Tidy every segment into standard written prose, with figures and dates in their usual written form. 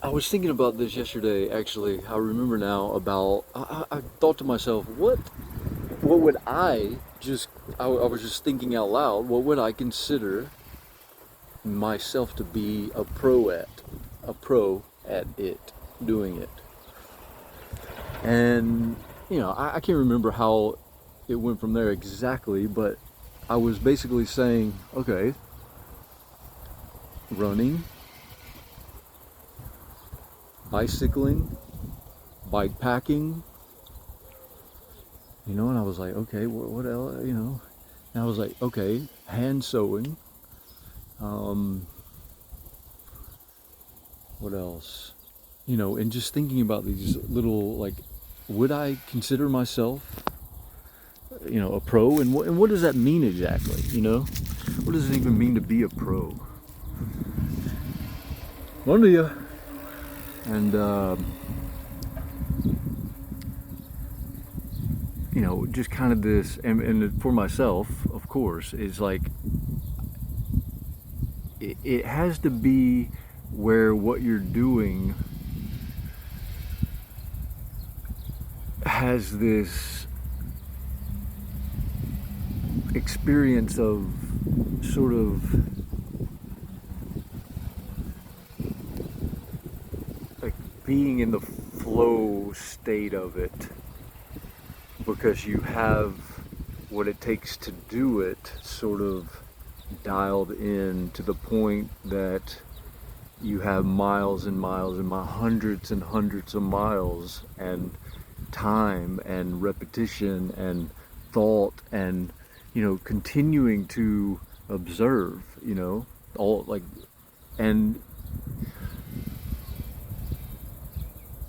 I was thinking about this yesterday, actually. I remember now about, I thought to myself, what would I was just thinking out loud, what would I consider myself to be a pro at it, doing it? And, I can't remember how it went from there exactly, but I was basically saying, okay, running, bicycling, bike packing, and I was like, okay, what else, and I was like, okay, hand sewing, um, what else, and just thinking about these little, like, would I consider myself, a pro, and what does that mean exactly, what does it even mean to be a pro? One to you. And, just kind of this, and for myself, of course, is like, it has to be where what you're doing has this experience of sort of like being in the flow state of it, because you have what it takes to do it sort of dialed in to the point that you have miles and miles and hundreds and hundreds of miles and time and repetition and thought and continuing to observe, all like, and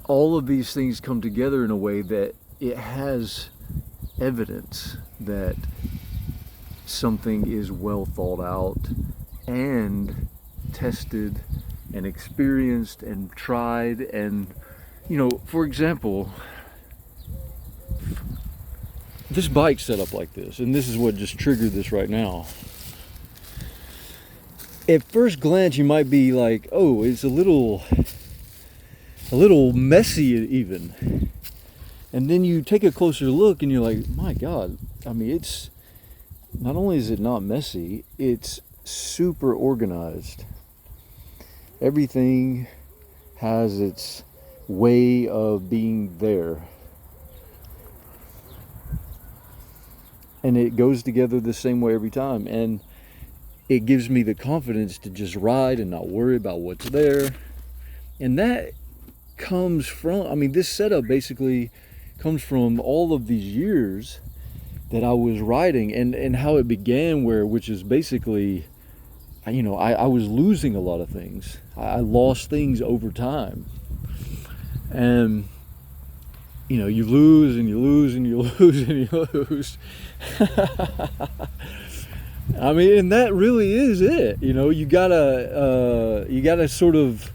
all of these things come together in a way that it has evidence that something is well thought out and tested and experienced and tried. And for example, this bike set up like this, and this is what just triggered this right now. At first glance you might be like, oh, it's a little messy even, and then you take a closer look and you're like, my God, I mean, it's not only is it not messy, it's super organized. Everything has its way of being there, and it goes together the same way every time, and it gives me the confidence to just ride and not worry about what's there. And that comes from, I mean, this setup basically comes from all of these years that I was riding, and how it began, which is basically, I was losing a lot of things. I lost things over time. And, you lose and you lose and you lose and you lose. I mean, and that really is it. You gotta sort of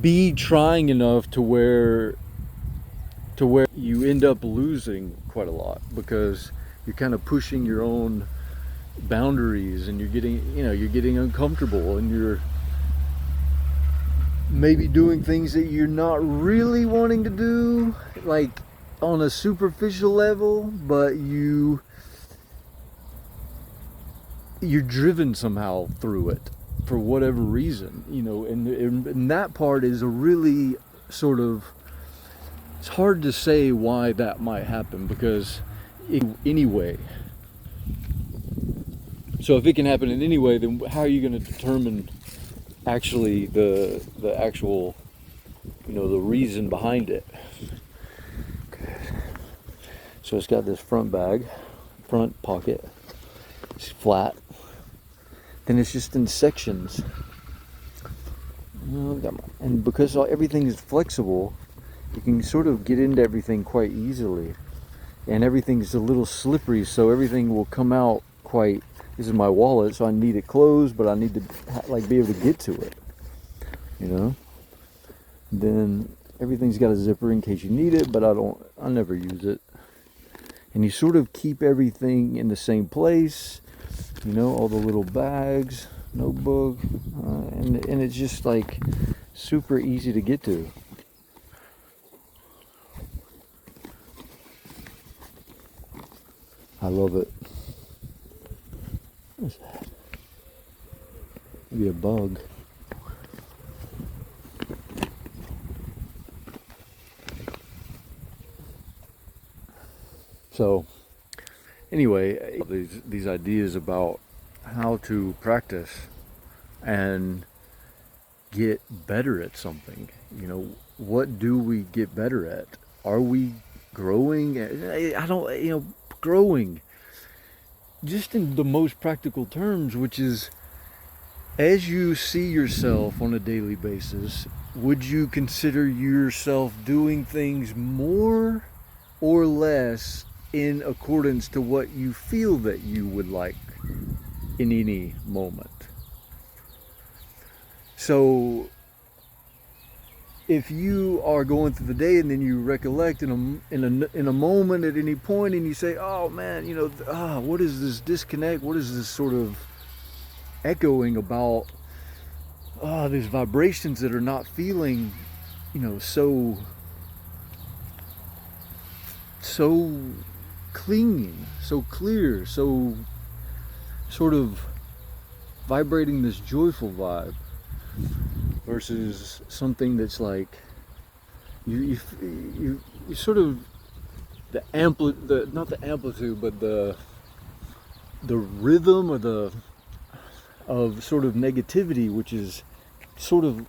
be trying enough to where you end up losing quite a lot, because you're kind of pushing your own boundaries, and you're getting uncomfortable, and you're maybe doing things that you're not really wanting to do, like on a superficial level, but you're driven somehow through it for whatever reason, and that part is a really sort of, it's hard to say why that might happen, because anyway, so if it can happen in any way, then how are you going to determine actually the actual, the reason behind it? Okay. So it's got this front pocket, it's flat, then it's just in sections, and because everything is flexible, you can sort of get into everything quite easily, and everything's a little slippery, so everything will come out quite. This is my wallet, so I need it closed, but I need to be able to get to it, Then everything's got a zipper in case you need it, but I never use it. And you sort of keep everything in the same place, all the little bags, notebook, and it's just like super easy to get to. I love it. What is that? Maybe a bug. So anyway, these ideas about how to practice and get better at something. You know, what do we get better at? Are we growing? I don't, growing just in the most practical terms, which is, as you see yourself on a daily basis, would you consider yourself doing things more or less in accordance to what you feel that you would like in any moment? So if you are going through the day and then you recollect in a moment at any point and you say, oh man, what is this disconnect? What is this sort of echoing about these vibrations that are not feeling, so clean, so clear, so sort of vibrating this joyful vibe, versus something that's like you sort of not the amplitude, but the rhythm of sort of negativity, which is sort of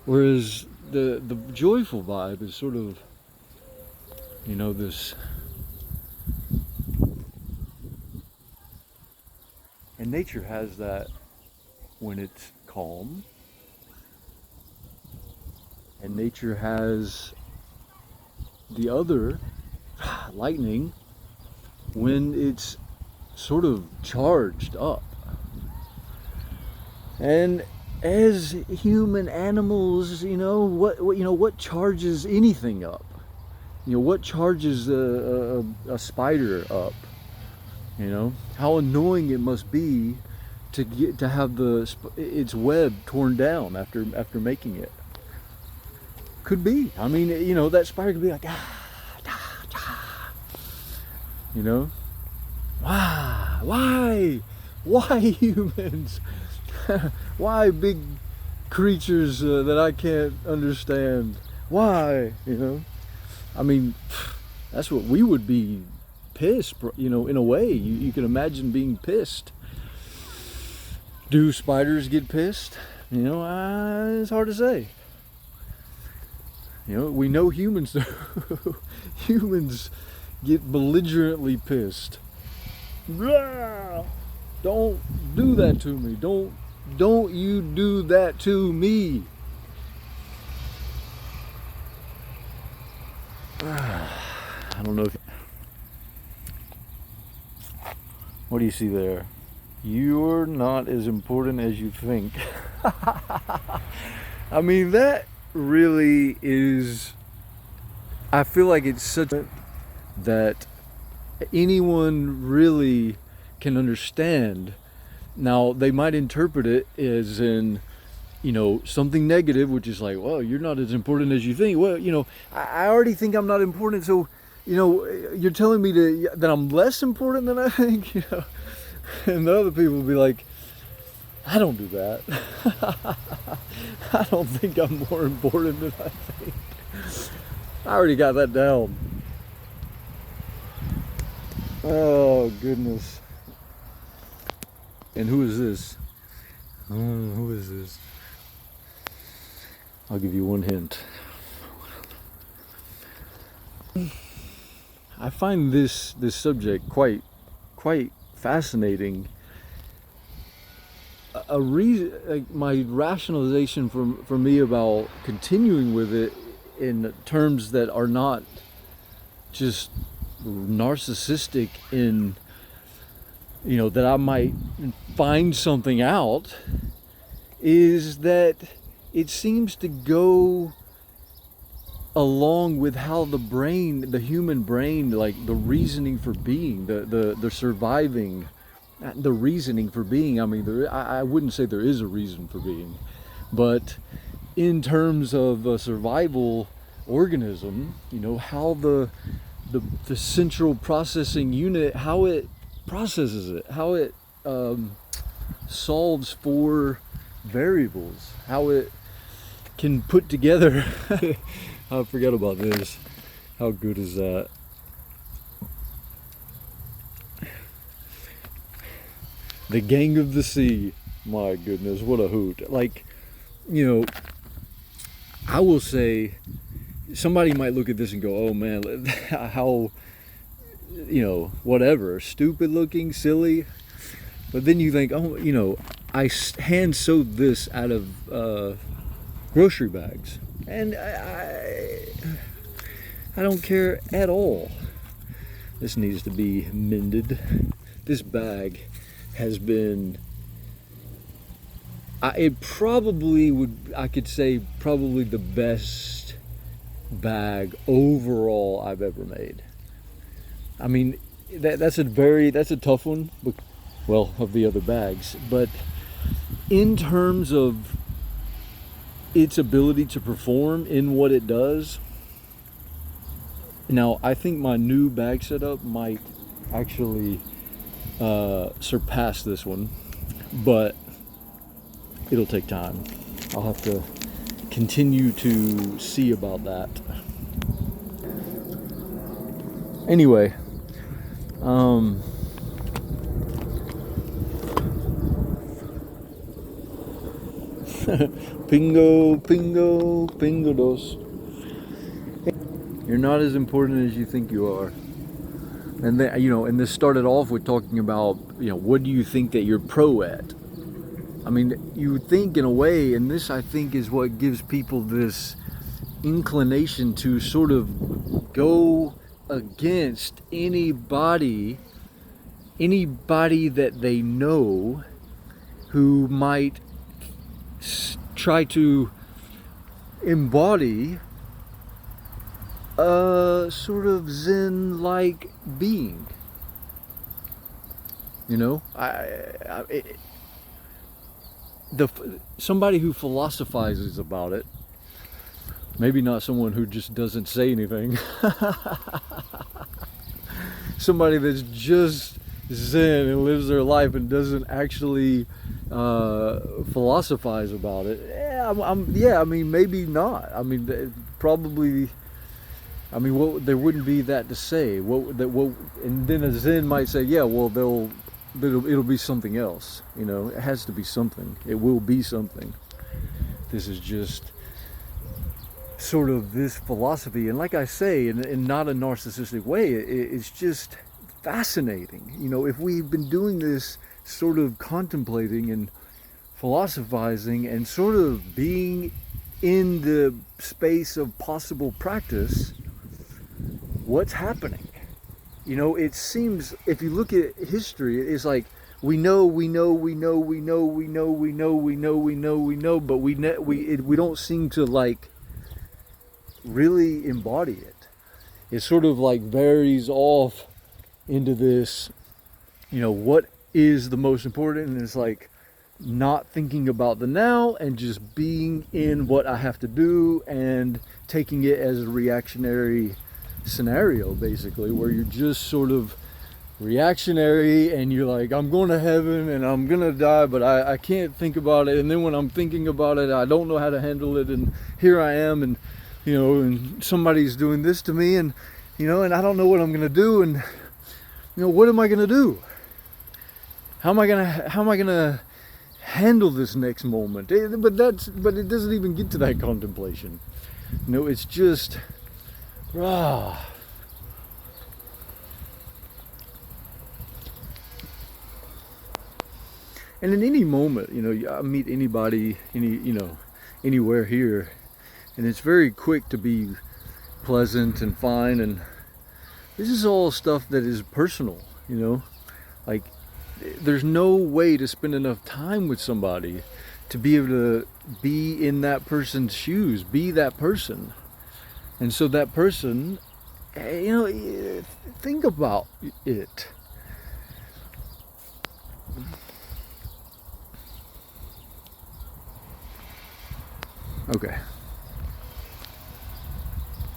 whereas the joyful vibe is sort of this. And nature has that when it's calm, and nature has the other, lightning, when it's sort of charged up. And as human animals, what charges anything up? What charges a spider up? How annoying it must be to have its web torn down after making it. Could be. I mean, that spider could be like, why humans? Why big creatures that I can't understand? Why? I mean, that's what we would be pissed, in a way. You can imagine being pissed. Do spiders get pissed? It's hard to say. We know humans do. Humans get belligerently pissed. Don't do that to me. Don't you do that to me. I don't know if... What do you see there? You're not as important as you think. I mean, that really is... I feel like it's such that anyone really can understand. Now, they might interpret it as in, something negative, which is like, well, you're not as important as you think. Well, I already think I'm not important, so, you're telling me that I'm less important than I think, And the other people will be like, I don't do that. I don't think I'm more important than I think. I already got that down. Oh, goodness. And who is this? Who is this? I'll give you one hint. I find this subject quite fascinating. A reason, like my rationalization for me about continuing with it in terms that are not just narcissistic in, that I might find something out, is that it seems to go along with how the human brain, like the reasoning for being, the surviving the reasoning for being. I mean, I wouldn't say there is a reason for being, but in terms of a survival organism, how the central processing unit, how it processes it, how it solves for variables, how it can put together. I forgot about this. How good is that? The Gang of the Sea. My goodness, what a hoot. Like, I will say, somebody might look at this and go, oh man, how, whatever, stupid looking, silly. But then you think, oh, I hand sewed this out of grocery bags. And I don't care at all. This needs to be mended. This bag has been, I could say probably the best bag overall I've ever made. I mean, that's a tough one, well, of the other bags, but in terms of its ability to perform in what it does, now I think my new bag setup might actually surpass this one, but it'll take time. I'll have to continue to see about that. Anyway, pingo dos. You're not as important as you think you are. And then, and this started off with talking about, what do you think that you're pro at? I mean, you think in a way, and this I think is what gives people this inclination to sort of go against anybody that they know who might try to embody a sort of Zen-like being. Somebody who philosophizes about it, maybe not someone who just doesn't say anything. Somebody that's just Zen and lives their life and doesn't actually philosophize about it. I mean, maybe not. I mean, probably. I mean, there wouldn't be that to say. And then a Zen might say, yeah, well, it'll be something else. It has to be something. It will be something. This is just sort of this philosophy, and like I say, in not a narcissistic way, it's just fascinating. If we've been doing this sort of contemplating and philosophizing and sort of being in the space of possible practice, what's happening? It seems, if you look at history, it's like we know, but we don't seem to like really embody it. It sort of like varies off into this, what is the most important, and it's like not thinking about the now and just being in what I have to do and taking it as a reactionary scenario, basically, where you're just sort of reactionary and you're like, I'm going to heaven and I'm going to die, but I can't think about it. And then when I'm thinking about it, I don't know how to handle it. And here I am, and, and somebody's doing this to me, and, and I don't know what I'm going to do. And, what am I going to do? How am I going to handle this next moment? But it doesn't even get to that contemplation. It's just and in any moment, I meet anybody, anywhere here, and it's very quick to be pleasant and fine, and this is all stuff that is personal, like there's no way to spend enough time with somebody to be able to be in that person's shoes, be that person. And so that person, think about it. Okay.